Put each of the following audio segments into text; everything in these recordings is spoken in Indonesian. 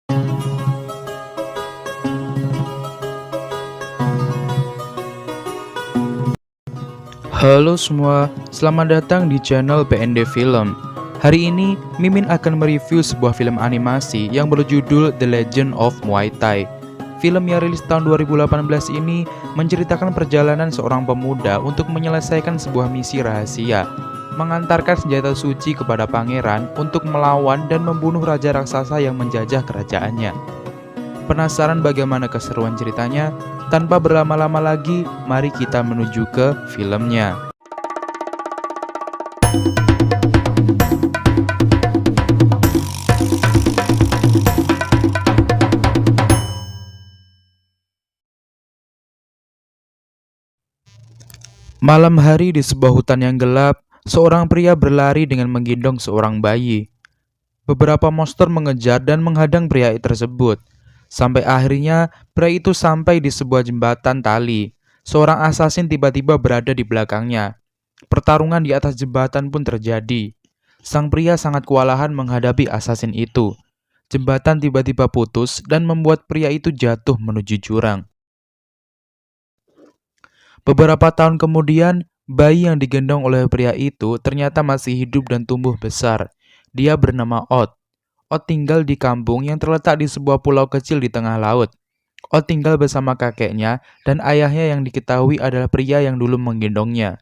Halo semua, selamat datang di channel PND Film. Hari ini, Mimin akan mereview sebuah film animasi yang berjudul The Legend of Muay Thai. Film yang rilis tahun 2018 ini menceritakan perjalanan seorang pemuda untuk menyelesaikan sebuah misi rahasia, mengantarkan senjata suci kepada pangeran untuk melawan dan membunuh raja raksasa yang menjajah kerajaannya. Penasaran bagaimana keseruan ceritanya? Tanpa berlama-lama lagi, mari kita menuju ke filmnya. Malam hari di sebuah hutan yang gelap, seorang pria berlari dengan menggendong seorang bayi. Beberapa monster mengejar dan menghadang pria tersebut. Sampai akhirnya, pria itu sampai di sebuah jembatan tali. Seorang asasin tiba-tiba berada di belakangnya. Pertarungan di atas jembatan pun terjadi. Sang pria sangat kewalahan menghadapi asasin itu. Jembatan tiba-tiba putus dan membuat pria itu jatuh menuju jurang. Beberapa tahun kemudian, bayi yang digendong oleh pria itu ternyata masih hidup dan tumbuh besar. Dia bernama Ot. Ot tinggal di kampung yang terletak di sebuah pulau kecil di tengah laut. Ot tinggal bersama kakeknya dan ayahnya yang diketahui adalah pria yang dulu menggendongnya.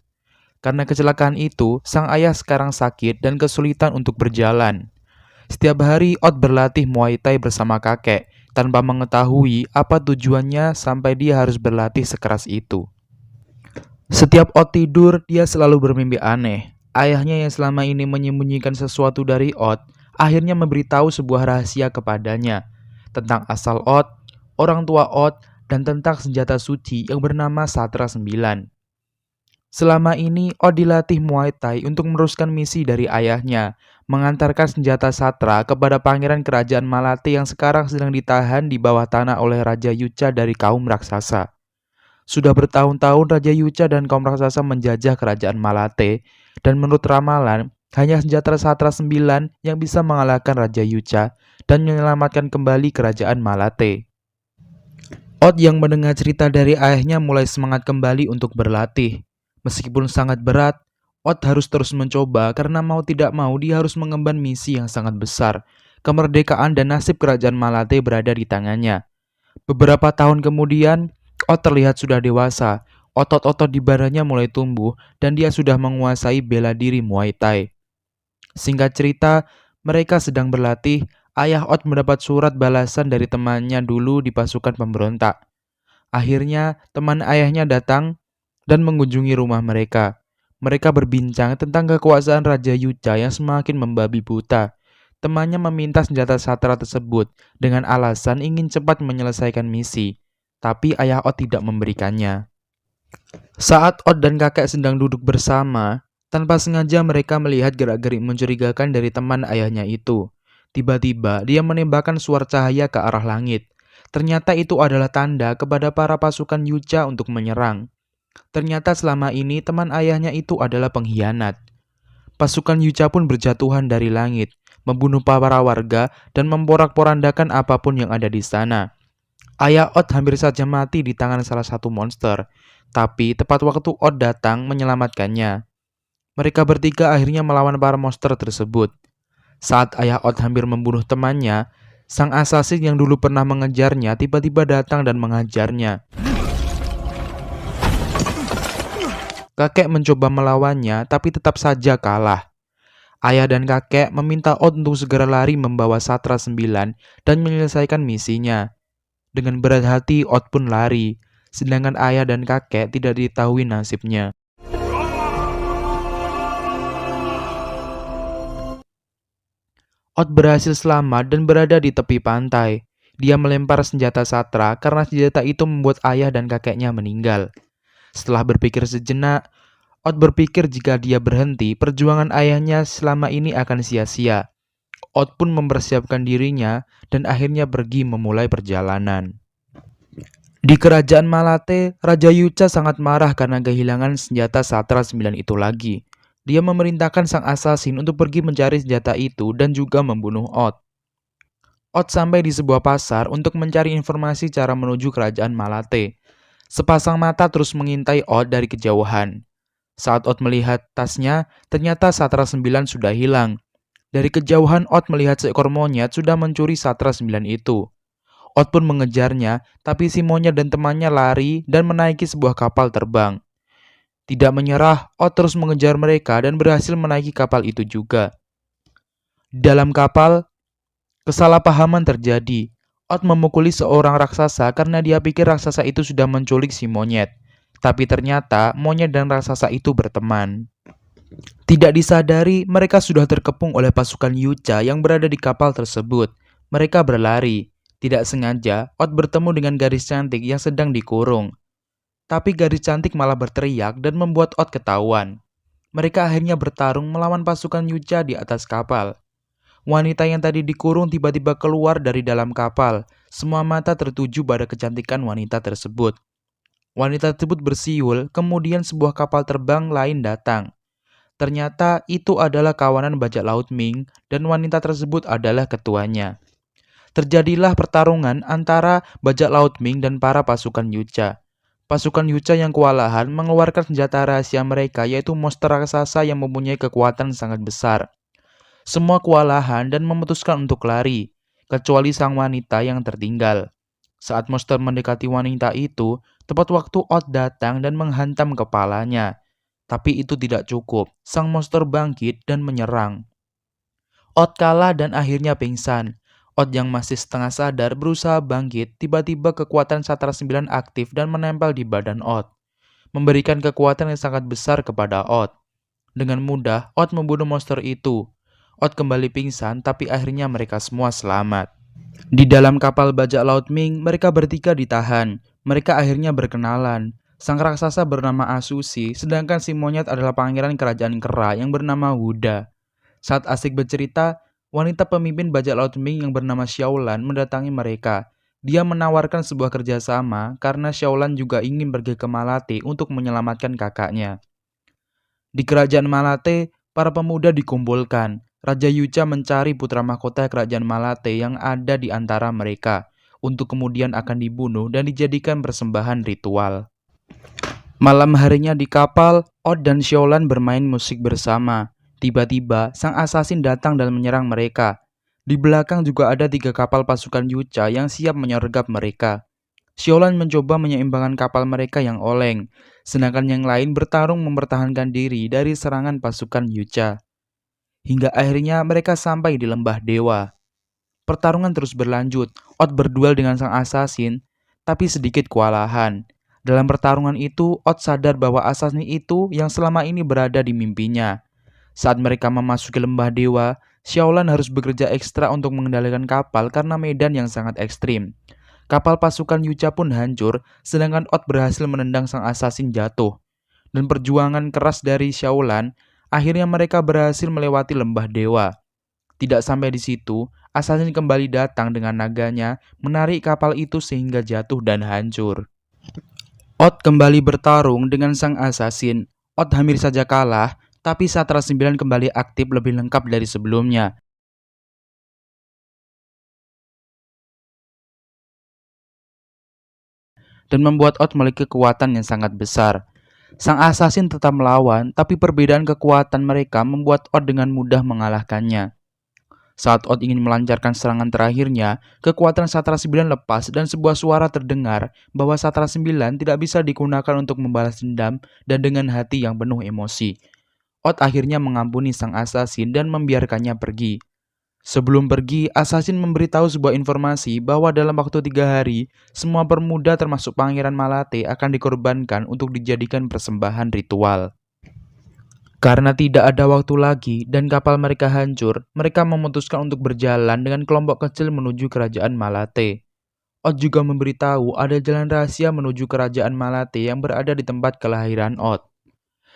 Karena kecelakaan itu, sang ayah sekarang sakit dan kesulitan untuk berjalan. Setiap hari Ot berlatih Muay Thai bersama kakek, tanpa mengetahui apa tujuannya sampai dia harus berlatih sekeras itu. Setiap Ot tidur, dia selalu bermimpi aneh. Ayahnya yang selama ini menyembunyikan sesuatu dari Ot, akhirnya memberitahu sebuah rahasia kepadanya tentang asal Ot, orang tua Ot, dan tentang senjata suci yang bernama Satra 9. Selama ini, Ot dilatih Muay Thai untuk meneruskan misi dari ayahnya, mengantarkan senjata Satra kepada pangeran kerajaan Malate yang sekarang sedang ditahan di bawah tanah oleh Raja Yucha dari kaum raksasa. Sudah bertahun-tahun Raja Yucha dan kaum raksasa menjajah kerajaan Malate, dan menurut ramalan, hanya senjata Satra 9 yang bisa mengalahkan Raja Yucha dan menyelamatkan kembali kerajaan Malate. Ot yang mendengar cerita dari ayahnya mulai semangat kembali untuk berlatih. Meskipun sangat berat, Ot harus terus mencoba karena mau tidak mau dia harus mengemban misi yang sangat besar. Kemerdekaan dan nasib kerajaan Malate berada di tangannya. Beberapa tahun kemudian, Ot terlihat sudah dewasa. Otot-otot di badannya mulai tumbuh dan dia sudah menguasai bela diri Muay Thai. Singkat cerita, mereka sedang berlatih. Ayah Ot mendapat surat balasan dari temannya dulu di pasukan pemberontak. Akhirnya, teman ayahnya datang dan mengunjungi rumah mereka. Mereka berbincang tentang kekuasaan Raja Yucha yang semakin membabi buta. Temannya meminta senjata Satra tersebut dengan alasan ingin cepat menyelesaikan misi, tapi ayah Ot tidak memberikannya. Saat Ot dan kakek sedang duduk bersama, tanpa sengaja mereka melihat gerak-gerik mencurigakan dari teman ayahnya itu. Tiba-tiba dia menembakkan suar cahaya ke arah langit. Ternyata itu adalah tanda kepada para pasukan Yucha untuk menyerang. Ternyata selama ini teman ayahnya itu adalah pengkhianat. Pasukan Yucha pun berjatuhan dari langit, membunuh para warga dan memporak-porandakan apapun yang ada di sana. Ayah Ot hampir saja mati di tangan salah satu monster, tapi tepat waktu Ot datang menyelamatkannya. Mereka bertiga akhirnya melawan para monster tersebut. Saat ayah Ot hampir membunuh temannya, sang assassin yang dulu pernah mengejarnya tiba-tiba datang dan menghajarnya. Kakek mencoba melawannya, tapi tetap saja kalah. Ayah dan kakek meminta Ot untuk segera lari membawa Satra 9 dan menyelesaikan misinya. Dengan berat hati, Ot pun lari, sedangkan ayah dan kakek tidak diketahui nasibnya. Ot berhasil selamat dan berada di tepi pantai. Dia melempar senjata Satra karena senjata itu membuat ayah dan kakeknya meninggal. Setelah berpikir sejenak, Ot berpikir jika dia berhenti, perjuangan ayahnya selama ini akan sia-sia. Ot pun mempersiapkan dirinya dan akhirnya pergi memulai perjalanan. Di kerajaan Malate, Raja Yucha sangat marah karena kehilangan senjata Satra 9 itu lagi. Dia memerintahkan sang asasin untuk pergi mencari senjata itu dan juga membunuh Ot. Ot sampai di sebuah pasar untuk mencari informasi cara menuju kerajaan Malate. Sepasang mata terus mengintai Ot dari kejauhan. Saat Ot melihat tasnya, ternyata Satra 9 sudah hilang. Dari kejauhan Ot melihat seekor monyet sudah mencuri Satra 9 itu. Ot pun mengejarnya, tapi si monyet dan temannya lari dan menaiki sebuah kapal terbang. Tidak menyerah, Ot terus mengejar mereka dan berhasil menaiki kapal itu juga. Di dalam kapal, kesalahpahaman terjadi. Ot memukuli seorang raksasa karena dia pikir raksasa itu sudah menculik si monyet. Tapi ternyata monyet dan raksasa itu berteman. Tidak disadari, mereka sudah terkepung oleh pasukan Yucha yang berada di kapal tersebut. Mereka berlari. Tidak sengaja, Ot bertemu dengan gadis cantik yang sedang dikurung. Tapi gadis cantik malah berteriak dan membuat Ot ketahuan. Mereka akhirnya bertarung melawan pasukan Yucha di atas kapal. Wanita yang tadi dikurung tiba-tiba keluar dari dalam kapal. Semua mata tertuju pada kecantikan wanita tersebut. Wanita tersebut bersiul, kemudian sebuah kapal terbang lain datang. Ternyata itu adalah kawanan bajak laut Ming dan wanita tersebut adalah ketuanya. Terjadilah pertarungan antara bajak laut Ming dan para pasukan Yucha. Pasukan Yucha yang kewalahan mengeluarkan senjata rahasia mereka, yaitu monster raksasa yang mempunyai kekuatan sangat besar. Semua kewalahan dan memutuskan untuk lari, kecuali sang wanita yang tertinggal. Saat monster mendekati wanita itu, tepat waktu Ot datang dan menghantam kepalanya. Tapi itu tidak cukup, sang monster bangkit dan menyerang. Ot kalah dan akhirnya pingsan. Ot yang masih setengah sadar berusaha bangkit, tiba-tiba kekuatan Satra 9 aktif dan menempel di badan Ot, memberikan kekuatan yang sangat besar kepada Ot. Dengan mudah, Ot membunuh monster itu. Ot kembali pingsan, tapi akhirnya mereka semua selamat. Di dalam kapal bajak laut Ming, mereka bertiga ditahan. Mereka akhirnya berkenalan. Sang raksasa bernama Asusi, sedangkan si monyet adalah pangeran kerajaan kera yang bernama Huda. Saat asik bercerita, wanita pemimpin bajak laut Ming yang bernama Xiaolan mendatangi mereka. Dia menawarkan sebuah kerjasama karena Xiaolan juga ingin pergi ke Malate untuk menyelamatkan kakaknya. Di kerajaan Malate, para pemuda dikumpulkan. Raja Yucha mencari putra mahkota kerajaan Malate yang ada di antara mereka, untuk kemudian akan dibunuh dan dijadikan persembahan ritual. Malam harinya di kapal, Ot dan Xiaolan bermain musik bersama. Tiba-tiba, sang asasin datang dan menyerang mereka. Di belakang juga ada 3 kapal pasukan Yucha yang siap menyergap mereka. Xiaolan mencoba menyeimbangkan kapal mereka yang oleng, sedangkan yang lain bertarung mempertahankan diri dari serangan pasukan Yucha. Hingga akhirnya mereka sampai di lembah dewa. Pertarungan terus berlanjut. Ot berduel dengan sang asasin, tapi sedikit kewalahan. Dalam pertarungan itu, Ot sadar bahwa asasin itu yang selama ini berada di mimpinya. Saat mereka memasuki lembah dewa, Xiaolan harus bekerja ekstra untuk mengendalikan kapal karena medan yang sangat ekstrim. Kapal pasukan Yucha pun hancur, sedangkan Ot berhasil menendang sang asasin jatuh. Dan perjuangan keras dari Xiaolan, akhirnya mereka berhasil melewati lembah dewa. Tidak sampai di situ, asasin kembali datang dengan naganya, menarik kapal itu sehingga jatuh dan hancur. Ot kembali bertarung dengan sang asasin. Ot hampir saja kalah, tapi Satra 9 kembali aktif lebih lengkap dari sebelumnya. Dan membuat Ot memiliki kekuatan yang sangat besar. Sang asasin tetap melawan, tapi perbedaan kekuatan mereka membuat Ot dengan mudah mengalahkannya. Saat Ot ingin melancarkan serangan terakhirnya, kekuatan Satra 9 lepas dan sebuah suara terdengar bahwa Satra 9 tidak bisa digunakan untuk membalas dendam dan dengan hati yang penuh emosi. Ot akhirnya mengampuni sang asasin dan membiarkannya pergi. Sebelum pergi, asasin memberitahu sebuah informasi bahwa dalam waktu 3 hari, semua pemuda termasuk Pangeran Malate akan dikorbankan untuk dijadikan persembahan ritual. Karena tidak ada waktu lagi dan kapal mereka hancur, mereka memutuskan untuk berjalan dengan kelompok kecil menuju kerajaan Malate. Ot juga memberitahu ada jalan rahasia menuju kerajaan Malate yang berada di tempat kelahiran Ot.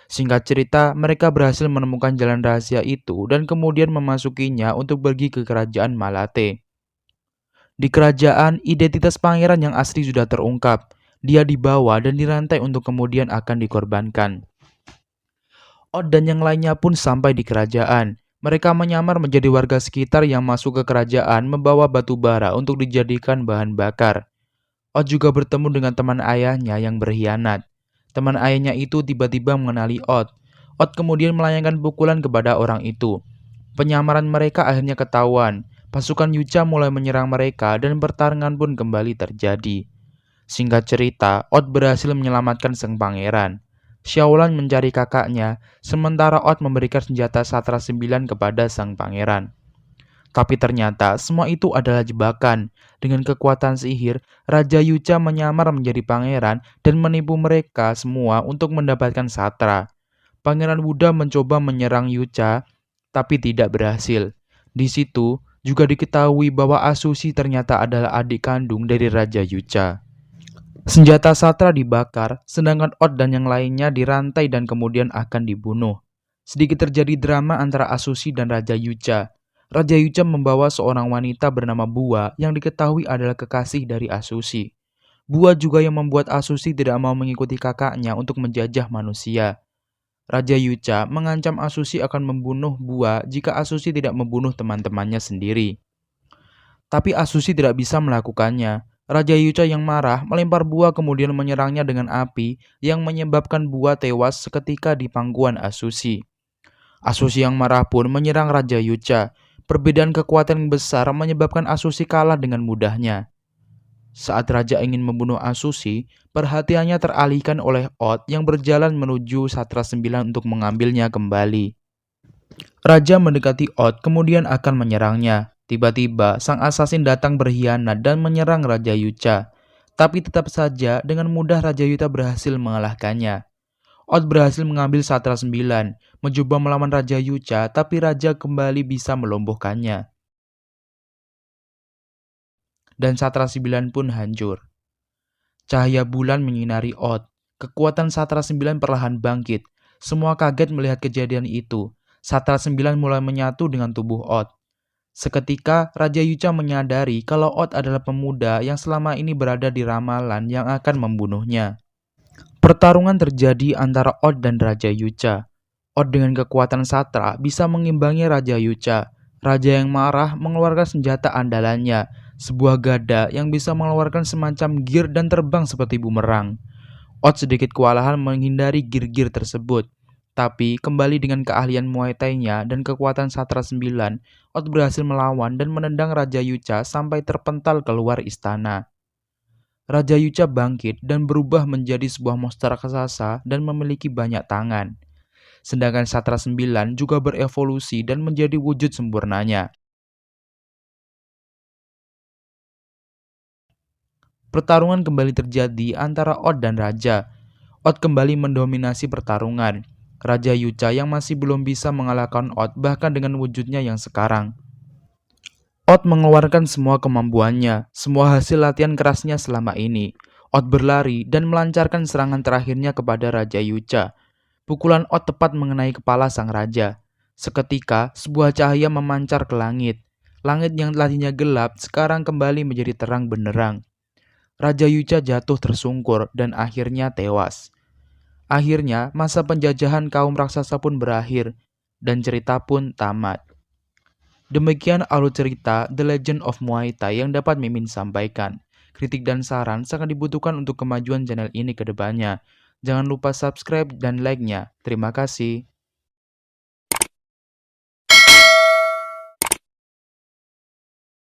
Singkat cerita, mereka berhasil menemukan jalan rahasia itu dan kemudian memasukinya untuk pergi ke kerajaan Malate. Di kerajaan, identitas pangeran yang asli sudah terungkap. Dia dibawa dan dirantai untuk kemudian akan dikorbankan. Ot dan yang lainnya pun sampai di kerajaan. Mereka menyamar menjadi warga sekitar yang masuk ke kerajaan membawa batu bara untuk dijadikan bahan bakar. Ot juga bertemu dengan teman ayahnya yang berkhianat. Teman ayahnya itu tiba-tiba mengenali Ot. Ot kemudian melayangkan pukulan kepada orang itu. Penyamaran mereka akhirnya ketahuan. Pasukan Yucha mulai menyerang mereka dan pertarungan pun kembali terjadi. Singkat cerita, Ot berhasil menyelamatkan sang pangeran. Xiaolan mencari kakaknya, sementara Ot memberikan senjata Satra 9 kepada sang pangeran. Tapi ternyata semua itu adalah jebakan. Dengan kekuatan sihir, Raja Yucha menyamar menjadi pangeran dan menipu mereka semua untuk mendapatkan Satra. Pangeran Buddha mencoba menyerang Yucha, tapi tidak berhasil. Di situ juga diketahui bahwa Asushi ternyata adalah adik kandung dari Raja Yucha. Senjata Satra dibakar, sedangkan Ot dan yang lainnya dirantai dan kemudian akan dibunuh. Sedikit terjadi drama antara Asushi dan Raja Yucha. Raja Yucha membawa seorang wanita bernama Bua yang diketahui adalah kekasih dari Asushi. Bua juga yang membuat Asushi tidak mau mengikuti kakaknya untuk menjajah manusia. Raja Yucha mengancam Asushi akan membunuh Bua jika Asushi tidak membunuh teman-temannya sendiri. Tapi Asushi tidak bisa melakukannya. Raja Yucha yang marah melempar Bua kemudian menyerangnya dengan api yang menyebabkan Bua tewas seketika di pangkuan Asushi. Asushi yang marah pun menyerang Raja Yucha. Perbedaan kekuatan yang besar menyebabkan Asushi kalah dengan mudahnya. Saat Raja ingin membunuh Asushi, perhatiannya teralihkan oleh Ot yang berjalan menuju Satra 9 untuk mengambilnya kembali. Raja mendekati Ot kemudian akan menyerangnya. Tiba-tiba, sang asasin datang berkhianat dan menyerang Raja Yucha. Tapi tetap saja, dengan mudah Raja Yucha berhasil mengalahkannya. Ot berhasil mengambil Satra 9, mencoba melawan Raja Yucha, tapi Raja kembali bisa melumpuhkannya. Dan Satra 9 pun hancur. Cahaya bulan menyinari Ot. Kekuatan Satra 9 perlahan bangkit. Semua kaget melihat kejadian itu. Satra 9 mulai menyatu dengan tubuh Ot. Seketika, Raja Yucha menyadari kalau Ot adalah pemuda yang selama ini berada di ramalan yang akan membunuhnya. Pertarungan terjadi antara Ot dan Raja Yucha. Ot dengan kekuatan Satra bisa mengimbangi Raja Yucha. Raja yang marah mengeluarkan senjata andalannya, sebuah gada yang bisa mengeluarkan semacam gear dan terbang seperti bumerang. Ot sedikit kewalahan menghindari gear-gear tersebut. Tapi kembali dengan keahlian Muay Thai-nya dan kekuatan Satra 9, Ot berhasil melawan dan menendang Raja Yucha sampai terpental keluar istana. Raja Yucha bangkit dan berubah menjadi sebuah monster raksasa dan memiliki banyak tangan. Sedangkan Satra 9 juga berevolusi dan menjadi wujud sempurnanya. Pertarungan kembali terjadi antara Ot dan Raja. Ot kembali mendominasi pertarungan. Raja Yucha yang masih belum bisa mengalahkan Ot bahkan dengan wujudnya yang sekarang. Ot mengeluarkan semua kemampuannya, semua hasil latihan kerasnya selama ini. Ot berlari dan melancarkan serangan terakhirnya kepada Raja Yucha. Pukulan Ot tepat mengenai kepala sang raja. Seketika, sebuah cahaya memancar ke langit. Langit yang tadinya gelap sekarang kembali menjadi terang benderang. Raja Yucha jatuh tersungkur dan akhirnya tewas. Akhirnya, masa penjajahan kaum raksasa pun berakhir, dan cerita pun tamat. Demikian alur cerita The Legend of Muay Thai yang dapat Mimin sampaikan. Kritik dan saran sangat dibutuhkan untuk kemajuan channel ini ke depannya. Jangan lupa subscribe dan like-nya. Terima kasih.